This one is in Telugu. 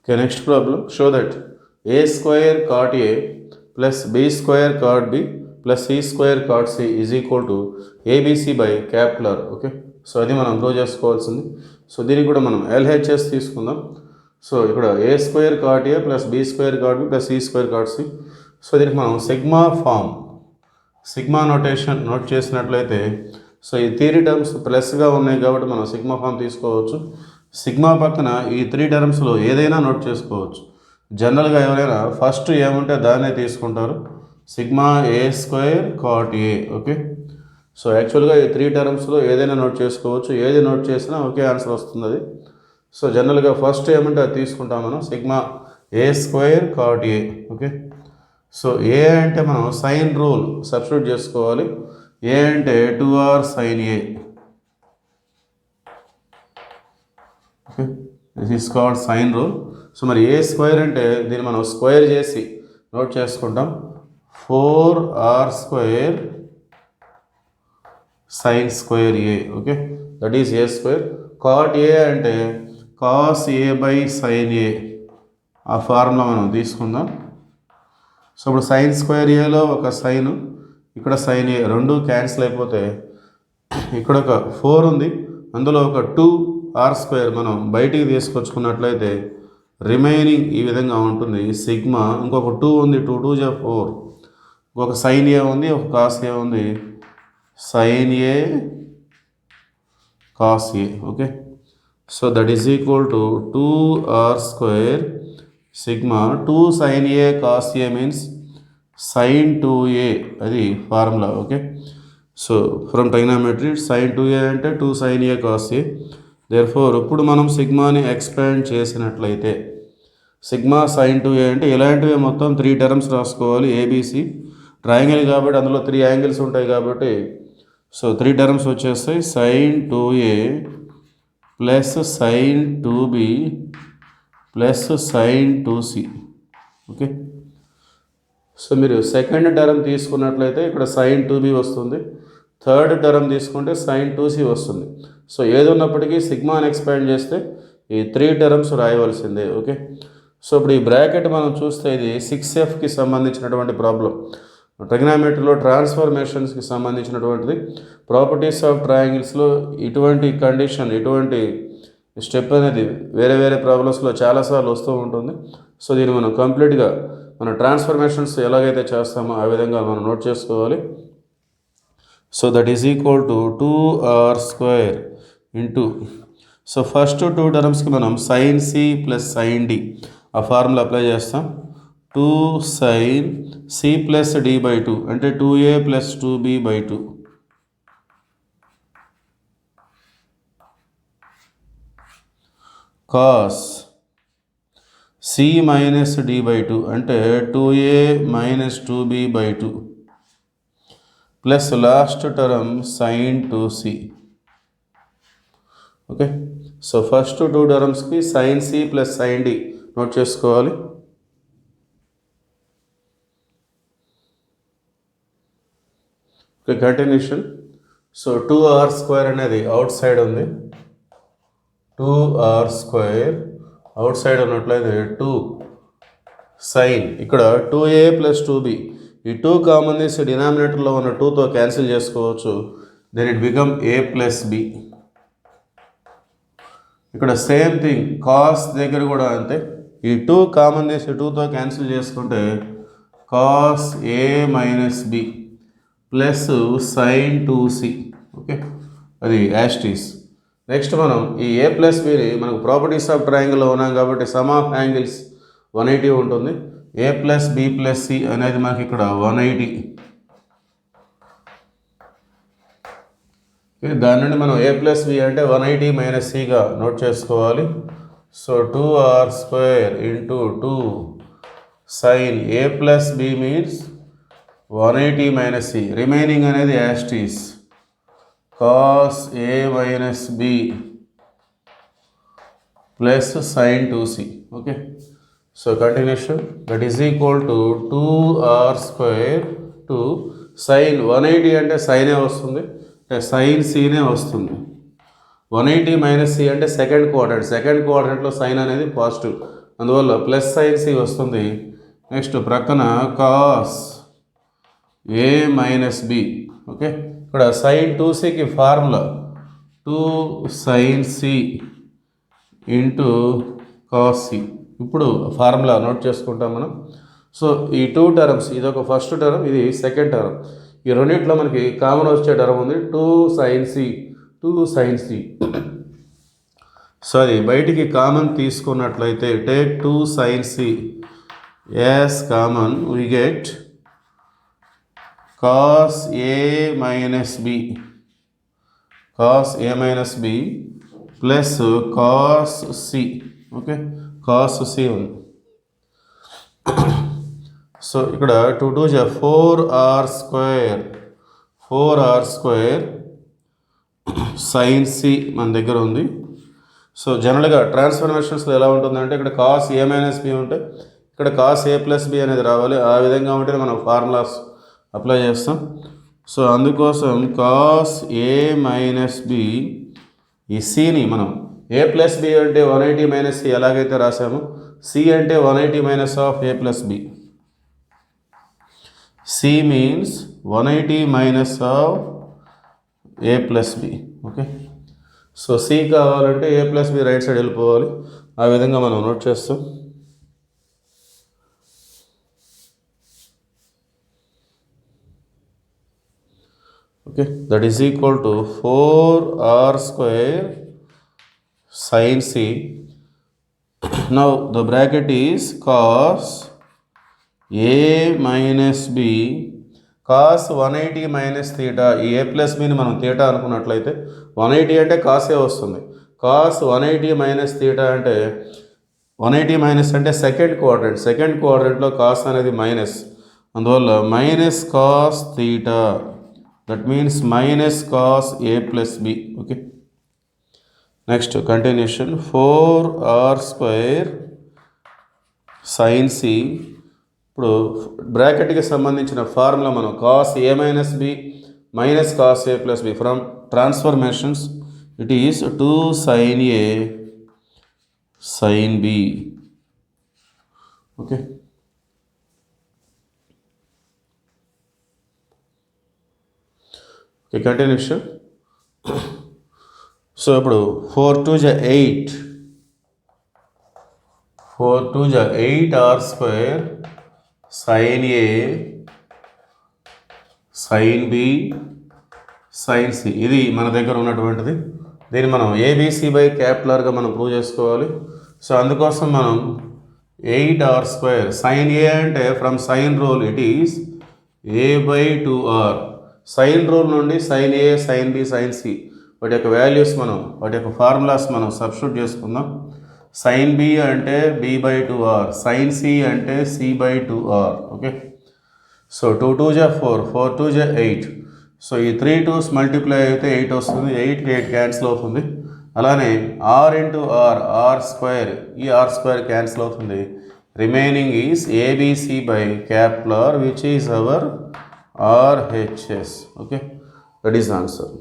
Okay, next problem. Show that a square cot a plus b square cot b plus c square cot c is equal to abc by capital R. Okay, so అది మనం ప్రూవ్ చేసుకోవాల్సింది. సో దీనికి కూడా మనం ఎల్హెచ్ఎస్ తీసుకుందాం. సో ఇక్కడ A square cot A plus B square cot B plus C square cot C. So దీనికి మనం సిగ్మా నోటేషన్ నోట్ చేసినట్లయితే, సో ఈ థియరీ టర్మ్స్ ప్లస్గా ఉన్నాయి కాబట్టి మనం సిగ్మా ఫామ్ తీసుకోవచ్చు. సిగ్మా పక్కన ఈ 3 టర్మ్స్లో ఏదైనా నోట్ చేసుకోవచ్చు. జనరల్గా ఎవరైనా ఫస్ట్ ఏముంటే దాన్నే తీసుకుంటారు, sigma A square cot A. Okay, so యాక్చువల్గా ఈ 3 టర్మ్స్లో ఏదైనా నోట్ చేసుకోవచ్చు, ఏది నోట్ చేసినా ఒకే ఆన్సర్ వస్తుంది అది. సో జనరల్గా ఫస్ట్ ఏమంటే అది తీసుకుంటాం మనం, sigma A square cot A. Okay, so A అంటే మనం సైన్ రూల్ సబ్స్టిట్యూట్ చేసుకోవాలి. ఏ అంటే 2r sin a. Okay, this is called sine rule. So మరి ఏ స్క్వేర్ అంటే దీన్ని మనం స్క్వేర్ చేసి నోట్ చేసుకుంటాం, 4r square sine square A. Okay, that is A square. Cot A అంటే cos A by sine A, ఆ ఫార్ములా మనం తీసుకుందాం. సో ఇప్పుడు సైన్ స్క్వేర్ ఏలో ఒక సైన్, ఇక్కడ సైన్ ఏ, రెండు క్యాన్సిల్ అయిపోతే ఇక్కడ ఒక 4 ఉంది, అందులో ఒక 2r స్క్వేర్ మనం బయటికి తీసుకొచ్చుకున్నట్లయితే రిమైనింగ్ ఈ విధంగా ఉంటుంది. సిగ్మా ఇంకొక 2 ఉంది, 2 2 జా 4, ఇంకొక సైన్ ఏ ఉంది, ఒక కాస్ ఏ ఉంది, sine A cos A. Okay, so that is equal to 2r square sigma 2 sin a cos a means sin 2a, అది formula. Okay, so from trigonometry sin 2a అంటే 2 sin a cos a. Therefore ఇప్పుడు మనం సిగ్మాని ఎక్స్పాండ్ చేసినట్లయితే సిగ్మా sin 2a అంటే ఇలాంటివి మొత్తం 3 టర్మ్స్ రాసుకోవాలి. ఏబిసి ట్రయాంగిల్ కాబట్టి అందులో 3 యాంగిల్స్ ఉంటాయి కాబట్టి, సో 3 టర్మ్స్ వచ్చేస్తాయి. sin 2a plus sin 2b plus sin 2c. Okay, so మీరు సెకండ్ టర్మ్ తీసుకున్నట్లయితే ఇక్కడ sin 2b వస్తుంది, థర్డ్ టర్మ్ తీసుకుంటే sin 2c వస్తుంది. సో ఏది ఉన్నప్పటికీ సిగ్మాని ఎక్స్పాండ్ చేస్తే ఈ 3 టర్మ్స్ రాయవలసిందే. ఓకే, సో ఇప్పుడు ఈ బ్రాకెట్ మనం చూస్తే ఇది 6Fకి సంబంధించినటువంటి ప్రాబ్లం. ట్రిగ్నామెట్రీలో ట్రాన్స్ఫర్మేషన్స్కి సంబంధించినటువంటిది. ప్రాపర్టీస్ ఆఫ్ ట్రయాంగిల్స్లో ఇటువంటి కండిషన్, ఇటువంటి స్టెప్ అనేది వేరే వేరే ప్రాబ్లమ్స్లో చాలాసార్లు వస్తూ ఉంటుంది. సో దీన్ని మనం కంప్లీట్గా మన ట్రాన్స్ఫర్మేషన్స్ ఎలాగైతే చేస్తామో ఆ విధంగా మనం నోట్ చేసుకోవాలి. So that is equal to 2r square into, so first 2 టర్మ్స్కి మనం sin c plus sin d ఆ ఫార్ములా అప్లై చేస్తాం. 2 sin c plus d by 2 అంటే 2a plus 2b by 2. cos c minus d by 2 అంటే 2a minus 2b by 2 plus last term sin 2c. Okay, so first 2 టర్మ్స్కి sin c plus sin d note చేసుకోవాలి. Okay, continuation. So 2r square అనేది అవుట్ సైడ్ ఉంది, 2r స్క్వేర్ అవుట్ సైడ్ ఉన్నట్లయితే 2 sin, ఇక్కడ 2a ప్లస్ 2b, ఈ 2 కామన్ తీసి డినామినేటర్లో ఉన్న 2తో క్యాన్సిల్ చేసుకోవచ్చు. Then it become a plus b. ఇక్కడ సేమ్ థింగ్ కాస్ దగ్గర కూడా అంతే, ఈ 2 కామన్ తీసి 2తో క్యాన్సిల్ చేసుకుంటే cos a minus b plus sin 2c. Okay, అది యాస్టీస్. నెక్స్ట్ మనం ఈ ఏ ప్లస్ బిని మనకు ప్రాపర్టీస్ ఆఫ్ ట్రయాంగిల్లో ఉన్నాం కాబట్టి సమ్ ఆఫ్ యాంగిల్స్ 180 ఉంటుంది. ఏ ప్లస్ బి ప్లస్ సి అనేది మనకి ఇక్కడ 180. దాని నుండి మనం ఏ ప్లస్ బి అంటే 180 మైనస్ సిగా నోట్ చేసుకోవాలి. So 2r square into 2 sine A plus B means 180 minus C, remaining అనేది as it is cos a minus b plus sin 2c. okay, so continuation, that is equal to 2r square to sin 180 అంటే sin ఏ వస్తుంది, అంటే sin c నే వస్తుంది. 180 మైనస్ సి అంటే సెకండ్ క్వాడ్రంట్లో సైన్ అనేది పాజిటివ్, అందువల్ల ప్లస్ సైన్ సి వస్తుంది. నెక్స్ట్ ప్రక్కన cos A minus B. Okay, ఇక్కడ సైన్ 2cకి formula 2 sin c into cos C. ఇప్పుడు ఫార్ములా నోట్ చేసుకుంటాం మనం. సో ఈ 2 టర్మ్స్, ఇది ఒక ఫస్ట్ టర్మ్, ఇది సెకండ్ టర్మ్. ఈ రెండింటిలో మనకి కామన్ వచ్చే టర్మ్ ఉంది 2 sin c. 2 sin c. So అది బయటికి కామన్ తీసుకున్నట్లయితే take 2 sin c as common, we get cos a minus b, cos a minus b plus cos c. Okay, cos c ఉంది. సో ఇక్కడ 2 2 4r square, 4r square sin c మన దగ్గర ఉంది. సో జనరల్గా ట్రాన్స్ఫర్మేషన్స్లో ఎలా ఉంటుందంటే ఇక్కడ కాస్ ఏ మైనస్ బి ఉంటే ఇక్కడ కాస్ ఏ ప్లస్ బి అనేది రావాలి. ఆ విధంగా ఉంటే మనం ఫార్ములాస్ అప్లై చేస్తాం. సో అందుకోసం కాస్ ఏ మైనస్ బి, ఈ సిని మనం ఏ ప్లస్ బి అంటే 180 మైనస్ సి ఎలాగైతే రాసామో, సి అంటే 180 minus of A plus B. C means 180 minus of A plus B. Okay, so C కావాలంటే A plus B right side వెళ్ళిపోవాలి. ఆ విధంగా మనం నోట్ చేస్తాం. Okay, that is equal to 4r square sin c. Now the bracket is cos a minus b cos 180 minus theta. ఈ ఏ ప్లస్ బిని మనం థీటా అనుకున్నట్లయితే 180 అంటే కాస్ ఏ వస్తుంది. కాస్ 180 మైనస్ థీటా అంటే 180 మైనస్ అంటే సెకండ్ క్వాడ్రంట్. సెకండ్ క్వాడ్రంట్లో కాస్ అనేది మైనస్, అందువల్ల minus cos theta. That means minus cos A plus B. Okay, next continuation 4r square sin c. ఇప్పుడు బ్రాకెట్కి సంబంధించిన ఫార్ములా మనం cos A minus B minus cos A plus B. From transformations it is 2 sin a sin b. Okay, okay continuation. So ఇప్పుడు 4 2 8, 4 2 8r square sin a sin b sin c. ఇది మన దగ్గర ఉన్నటువంటిది. దీన్ని మనం ఏబిసి బై క్యాపిటల్గా మనం ప్రూవ్ చేసుకోవాలి. సో అందుకోసం మనం 8r square sin a అంటే from sine rule it is a by 2r. Sine rule నుండి sin a sin b sin c వాటి యొక్క వాల్యూస్ మనం, వాటి యొక్క ఫార్ములాస్ మనం సబ్స్టిట్యూట్ చేసుకుందాం. sin b అంటే b by 2r, sin c అంటే c by 2r. Okay, so 2 2 4, 4 2 8. So ఈ 3 2s మల్టిప్లై అయితే 8 వస్తుంది. 8 8 క్యాన్సిల్ అవుతుంది. అలానే r ఇంటూ r స్క్వేర్, ఈ r స్క్వేర్ క్యాన్సిల్ అవుతుంది. Remaining is ABC by capital R, which is our RHS. Okay, that is answer.